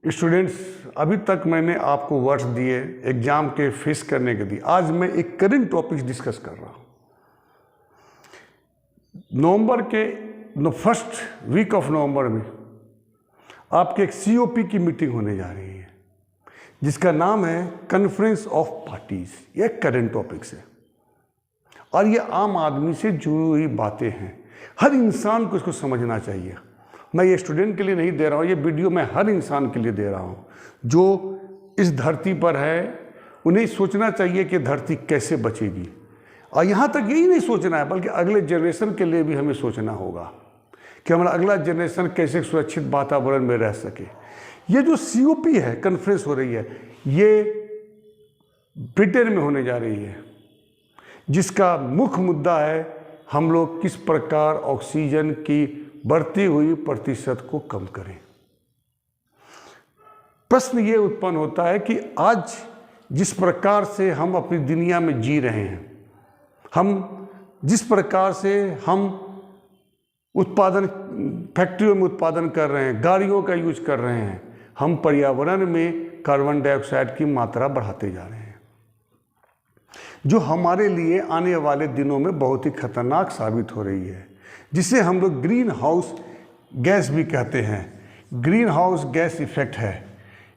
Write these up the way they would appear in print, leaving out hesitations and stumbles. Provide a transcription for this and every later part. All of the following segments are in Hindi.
स्टूडेंट्स, अभी तक मैंने आपको वर्ड्स दिए एग्जाम के फेस करने के दिए। आज मैं एक करंट टॉपिक डिस्कस कर रहा हूँ। नवंबर के फर्स्ट वीक ऑफ नवंबर में आपके एक COP की मीटिंग होने जा रही है, जिसका नाम है कॉन्फ्रेंस ऑफ पार्टीज। ये करंट टॉपिक्स है और ये आम आदमी से जुड़ी हुई बातें हैं। हर इंसान को इसको समझना चाहिए। मैं ये स्टूडेंट के लिए नहीं दे रहा हूँ, ये वीडियो मैं हर इंसान के लिए दे रहा हूँ जो इस धरती पर है। उन्हें सोचना चाहिए कि धरती कैसे बचेगी, और यहाँ तक यही नहीं सोचना है बल्कि अगले जनरेशन के लिए भी हमें सोचना होगा कि हमारा अगला जनरेशन कैसे सुरक्षित वातावरण में रह सके। ये जो COP है, कॉन्फ्रेंस हो रही है, ये ब्रिटेन में होने जा रही है, जिसका मुख्य मुद्दा है हम लोग किस प्रकार ऑक्सीजन की बढ़ती हुई प्रतिशत को कम करें। प्रश्न ये उत्पन्न होता है कि आज जिस प्रकार से हम अपनी दुनिया में जी रहे हैं, हम जिस प्रकार से हम उत्पादन फैक्ट्रियों में उत्पादन कर रहे हैं, गाड़ियों का यूज कर रहे हैं, हम पर्यावरण में कार्बन डाइऑक्साइड की मात्रा बढ़ाते जा रहे हैं, जो हमारे लिए आने वाले दिनों में बहुत ही खतरनाक साबित हो रही है, जिसे हम लोग ग्रीन हाउस गैस भी कहते हैं। ग्रीन हाउस गैस इफेक्ट है,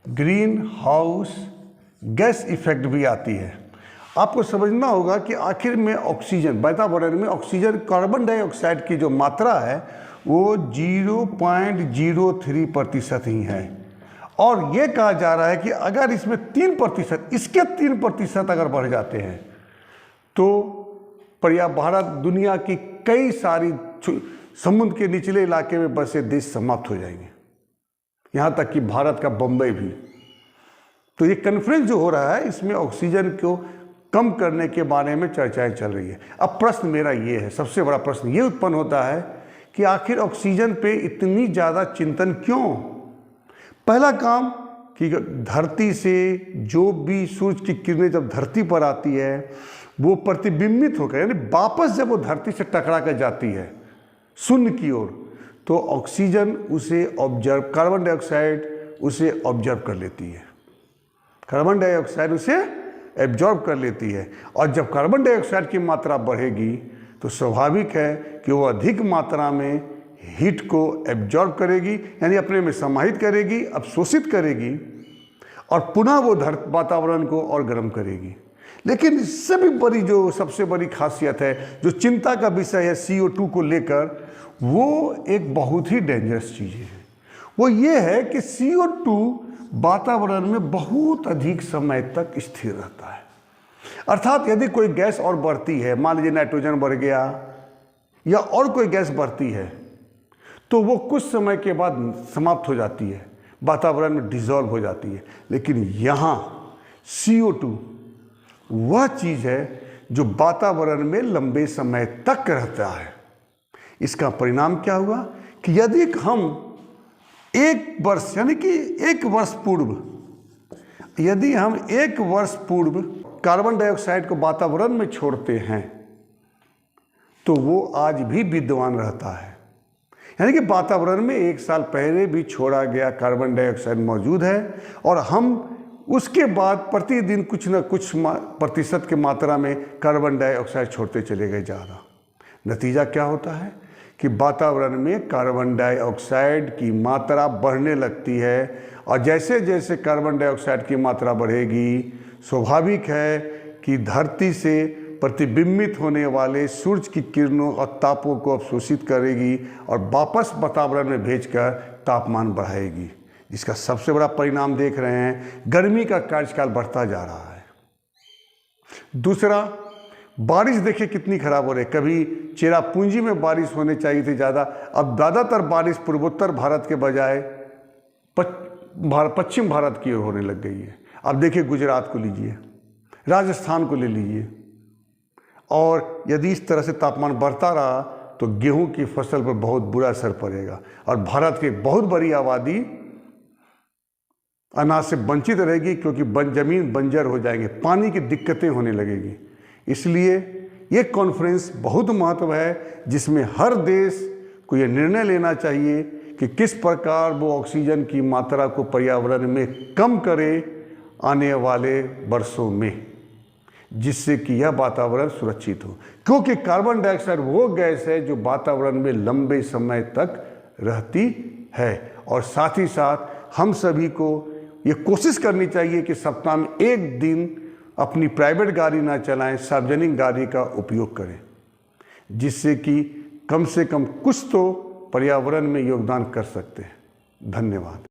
ग्रीन हाउस गैस इफेक्ट भी आती है। आपको समझना होगा कि आखिर में ऑक्सीजन, वातावरण में ऑक्सीजन, कार्बन डाइऑक्साइड की जो मात्रा है वो 0.03% ही है, और ये कहा जा रहा है कि अगर इसमें 3%, इसके 3% अगर बढ़ जाते हैं तो भारत दुनिया की कई सारी समुद्र के निचले इलाके में बसे देश समाप्त हो जाएंगे, यहाँ तक कि भारत का बम्बई भी। तो ये कॉन्फ्रेंस जो हो रहा है, इसमें ऑक्सीजन को कम करने के बारे में चर्चाएं चल रही है। अब प्रश्न मेरा ये है, सबसे बड़ा प्रश्न ये उत्पन्न होता है कि आखिर ऑक्सीजन पे इतनी ज़्यादा चिंतन क्यों। पहला काम कि धरती से जो भी सूरज की किरणें जब धरती पर आती है वो प्रतिबिंबित होकर, यानी वापस जब वो धरती से टकरा कर जाती है शून्य की ओर, तो ऑक्सीजन उसे ऑब्जर्व, कार्बन डाइऑक्साइड उसे ऑब्जर्व कर लेती है, कार्बन डाइऑक्साइड उसे एब्जॉर्ब कर लेती है। और जब कार्बन डाइऑक्साइड की मात्रा बढ़ेगी तो स्वाभाविक है कि वो अधिक मात्रा में हीट को एब्जॉर्ब करेगी, यानी अपने में समाहित करेगी, अवशोषित करेगी, और पुनः वो वातावरण को और गर्म करेगी। लेकिन इससे भी बड़ी जो सबसे बड़ी खासियत है, जो चिंता का विषय है CO2 को लेकर, वो एक बहुत ही डेंजरस चीज़ है। वो ये है कि CO2 वातावरण में बहुत अधिक समय तक स्थिर रहता है। अर्थात यदि कोई गैस और बढ़ती है, मान लीजिए नाइट्रोजन बढ़ गया या और कोई गैस बढ़ती है, तो वो कुछ समय के बाद समाप्त हो जाती है, वातावरण में डिसॉल्व हो जाती है। लेकिन यहाँ CO2 वह चीज़ है जो वातावरण में लंबे समय तक रहता है। इसका परिणाम क्या हुआ कि यदि हम एक वर्ष, यानी कि 1 वर्ष पूर्व, यदि हम 1 वर्ष पूर्व कार्बन डाइऑक्साइड को वातावरण में छोड़ते हैं तो वो आज भी विद्यमान रहता है, यानी कि वातावरण में 1 साल पहले भी छोड़ा गया कार्बन डाइऑक्साइड मौजूद है, और हम उसके बाद प्रतिदिन कुछ न कुछ प्रतिशत की मात्रा में कार्बन डाइऑक्साइड छोड़ते चले गए जा रहा। नतीजा क्या होता है कि वातावरण में कार्बन डाइऑक्साइड की मात्रा बढ़ने लगती है, और जैसे जैसे कार्बन डाइऑक्साइड की मात्रा बढ़ेगी, स्वाभाविक है कि धरती से प्रतिबिंबित होने वाले सूरज की किरणों और तापों को अवशोषित करेगी और वापस वातावरण में भेजकर तापमान बढ़ाएगी, जिसका सबसे बड़ा परिणाम देख रहे हैं, गर्मी का कार्यकाल बढ़ता जा रहा है। दूसरा, बारिश देखिए कितनी खराब हो रही है। कभी चेरापूंजी में बारिश होने चाहिए थी ज़्यादा, अब ज़्यादातर बारिश पूर्वोत्तर भारत के बजाय पश्चिम भारत की ओर होने लग गई है। अब देखिए गुजरात को लीजिए, राजस्थान को ले लीजिए, और यदि इस तरह से तापमान बढ़ता रहा तो गेहूं की फसल पर बहुत बुरा असर पड़ेगा, और भारत की बहुत बड़ी आबादी अनाज से वंचित रहेगी, क्योंकि जमीन बंजर हो जाएंगे, पानी की दिक्कतें होने लगेगी। इसलिए ये कॉन्फ्रेंस बहुत महत्व है, जिसमें हर देश को ये निर्णय लेना चाहिए कि किस प्रकार वो ऑक्सीजन की मात्रा को पर्यावरण में कम करे आने वाले वर्षों में, जिससे कि यह वातावरण सुरक्षित हो। क्योंकि कार्बन डाइऑक्साइड वो गैस है जो वातावरण में लंबे समय तक रहती है। और साथ ही साथ हम सभी को ये कोशिश करनी चाहिए कि सप्ताह में एक दिन अपनी प्राइवेट गाड़ी ना चलाएं, सार्वजनिक गाड़ी का उपयोग करें, जिससे कि कम से कम कुछ तो पर्यावरण में योगदान कर सकते हैं। धन्यवाद।